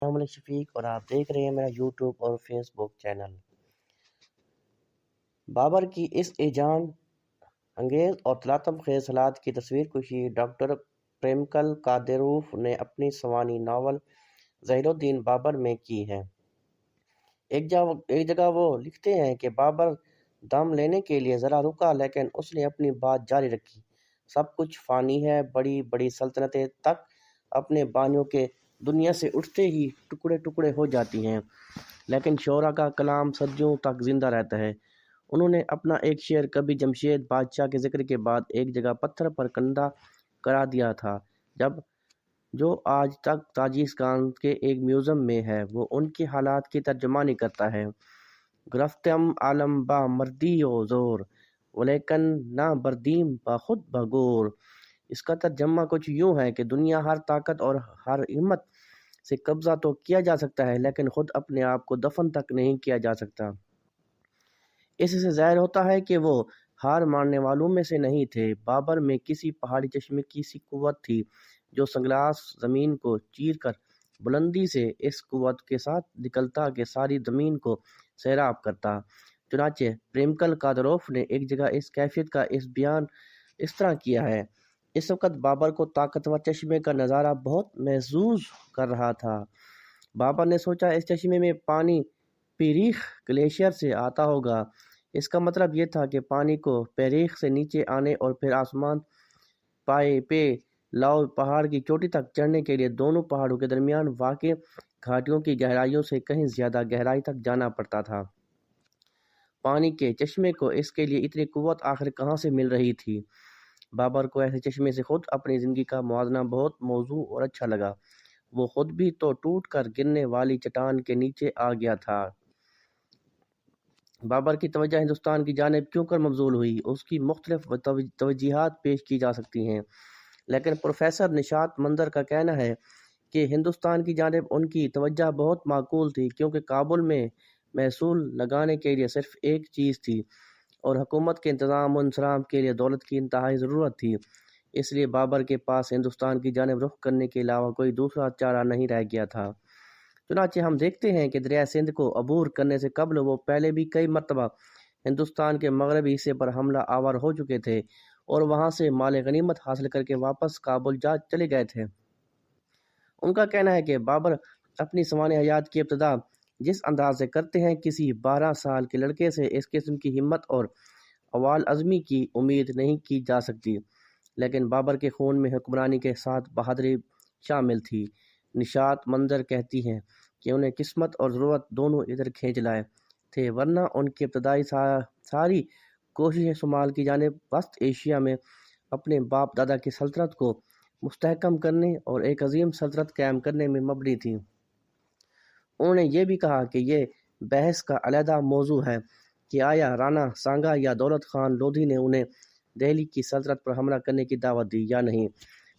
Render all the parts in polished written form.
محمد شفیق اور آپ دیکھ رہے ہیں میرا یوٹیوب اور فیس بک چینل۔ بابر کی اس ایجان انگیز اور طلاقم خیز حالات کی تصویر کشی ڈاکٹر پریمکل کادیروف نے اپنی سوانح ناول ظہیر الدین بابر میں کی ہے۔ ایک جگہ وہ لکھتے ہیں کہ بابر دم لینے کے لیے ذرا رکا لیکن اس نے اپنی بات جاری رکھی۔ سب کچھ فانی ہے، بڑی بڑی سلطنتیں تک اپنے بانیوں کے دنیا سے اٹھتے ہی ٹکڑے ٹکڑے ہو جاتی ہیں، لیکن شعراء کا کلام صدیوں تک زندہ رہتا ہے۔ انہوں نے اپنا ایک شعر کبھی جمشید بادشاہ کے ذکر کے بعد ایک جگہ پتھر پر کندہ کرا دیا تھا، جو آج تک تاجکستان کے ایک میوزیم میں ہے۔ وہ ان کے حالات کی ترجمانی کرتا ہے: گرفتم عالم با مردی و زور، ولیکن نہ بردیم با خود بغور۔ اس کا ترجمہ کچھ یوں ہے کہ دنیا ہر طاقت اور ہر ہمت سے قبضہ تو کیا جا سکتا ہے، لیکن خود اپنے آپ کو دفن تک نہیں کیا جا سکتا۔ اس سے ظاہر ہوتا ہے کہ وہ ہار ماننے والوں میں سے نہیں تھے۔ بابر میں کسی پہاڑی چشمے کی سی قوت تھی جو سنگلاس زمین کو چیر کر بلندی سے اس قوت کے ساتھ نکلتا کہ ساری زمین کو سیراب کرتا۔ چنانچہ پریمکل کادیروف نے ایک جگہ اس کیفیت کا بیان اس طرح کیا ہے: اس وقت بابر کو طاقتور چشمے کا نظارہ بہت محظوظ کر رہا تھا۔ بابر نے سوچا اس چشمے میں پانی پیریخ گلیشیئر سے آتا ہوگا۔ اس کا مطلب یہ تھا کہ پانی کو پیریخ سے نیچے آنے اور پھر آسمان پائے پہ لاؤ پہاڑ کی چوٹی تک چڑھنے کے لیے دونوں پہاڑوں کے درمیان واقع گھاٹیوں کی گہرائیوں سے کہیں زیادہ گہرائی تک جانا پڑتا تھا۔ پانی کے چشمے کو اس کے لیے اتنی قوت آخر کہاں سے مل رہی تھی؟ بابر کو ایسے چشمے سے خود اپنی زندگی کا موازنہ بہت موزوں اور اچھا لگا۔ وہ خود بھی تو ٹوٹ کر گرنے والی چٹان کے نیچے آ گیا تھا۔ بابر کی توجہ ہندوستان کی جانب کیوں کر مبذول ہوئی؟ اس کی مختلف توجیہات پیش کی جا سکتی ہیں، لیکن پروفیسر نشاط منظر کا کہنا ہے کہ ہندوستان کی جانب ان کی توجہ بہت معقول تھی، کیونکہ کابل میں محصول لگانے کے لیے صرف ایک چیز تھی اور حکومت کے انتظام و انصرام کے لیے دولت کی انتہائی ضرورت تھی۔ اس لیے بابر کے پاس ہندوستان کی جانب رخ کرنے کے علاوہ کوئی دوسرا چارہ نہیں رہ گیا تھا۔ چنانچہ ہم دیکھتے ہیں کہ دریائے سندھ کو عبور کرنے سے قبل وہ پہلے بھی کئی مرتبہ ہندوستان کے مغربی حصے پر حملہ آور ہو چکے تھے اور وہاں سے مال غنیمت حاصل کر کے واپس کابل جا چلے گئے تھے۔ ان کا کہنا ہے کہ بابر اپنی سوانح حیات کی ابتدا جس انداز سے کرتے ہیں، کسی 12 سال کے لڑکے سے اس قسم کی ہمت اور اول عزمی کی امید نہیں کی جا سکتی، لیکن بابر کے خون میں حکمرانی کے ساتھ بہادری شامل تھی۔ نشاط منظر کہتی ہیں کہ انہیں قسمت اور ضرورت دونوں ادھر کھینچ لائے تھے، ورنہ ان کی ابتدائی ساری کوششیں شمال کی جانب وسط ایشیا میں اپنے باپ دادا کی سلطنت کو مستحکم کرنے اور ایک عظیم سلطنت قائم کرنے میں مبنی تھیں۔ انہوں نے یہ بھی کہا کہ یہ بحث کا علیحدہ موضوع ہے کہ آیا رانا سانگا یا دولت خان لودھی نے انہیں دہلی کی سلطنت پر حملہ کرنے کی دعوت دی یا نہیں،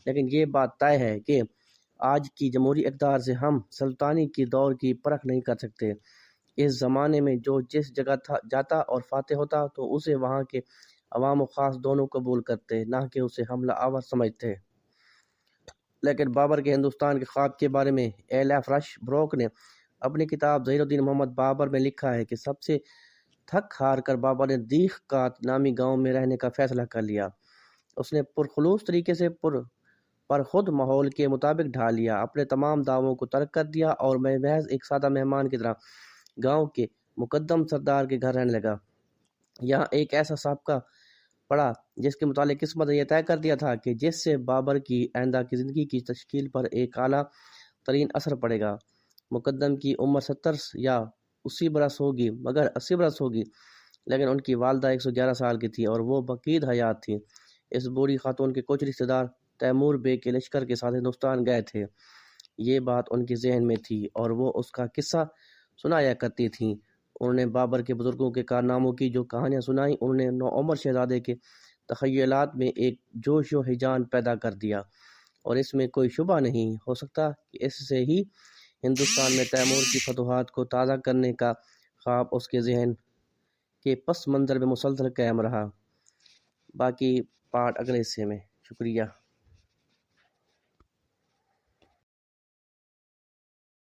لیکن یہ بات طے ہے کہ آج کی جمہوری اقتدار سے ہم سلطانی کی دور کی پرکھ نہیں کر سکتے۔ اس زمانے میں جو جس جگہ جاتا اور فاتح ہوتا تو اسے وہاں کے عوام و خاص دونوں قبول کرتے، نہ کہ اسے حملہ آور سمجھتے۔ لیکن بابر کے ہندوستان کے خواب کے بارے میں ایل ایف رش بروک نے اپنی کتاب ظہیر الدین محمد بابر میں لکھا ہے کہ سب سے تھک ہار کر بابر نے دیخ کات نامی گاؤں میں رہنے کا فیصلہ کر لیا۔ اس نے پرخلوص طریقے سے پر خود ماحول کے مطابق ڈھال لیا، اپنے تمام دعووں کو ترک کر دیا اور میں محض ایک سادہ مہمان کی طرح گاؤں کے مقدم سردار کے گھر رہنے لگا۔ یہاں ایک ایسا سابقہ پڑا جس کے متعلق قسمت نے یہ طے کر دیا تھا کہ جس سے بابر کی آئندہ کی زندگی کی تشکیل پر ایک اعلیٰ ترین اثر پڑے گا۔ مقدم کی عمر 70 یا 80 برس ہوگی، مگر 80 برس ہوگی، لیکن ان کی والدہ 111 سال کی تھی اور وہ بقید حیات تھی۔ اس بوڑھی خاتون کے کچھ رشتہ دار تیمور بیگ کے لشکر کے ساتھ ہندوستان گئے تھے۔ یہ بات ان کے ذہن میں تھی اور وہ اس کا قصہ سنایا کرتی تھیں۔ انہوں نے بابر کے بزرگوں کے کارناموں کی جو کہانیاں سنائیں، انہوں نے نوعمر شہزادے کے تخیلات میں ایک جوش و ہیجان پیدا کر دیا، اور اس میں کوئی شبہ نہیں ہو سکتا کہ اس سے ہی ہندوستان میں تیمور کی فتوحات کو تازہ کرنے کا خواب اس کے ذہن کے پس منظر میں مسلسل قائم رہا۔ باقی پارٹ اگلے حصے میں۔ شکریہ۔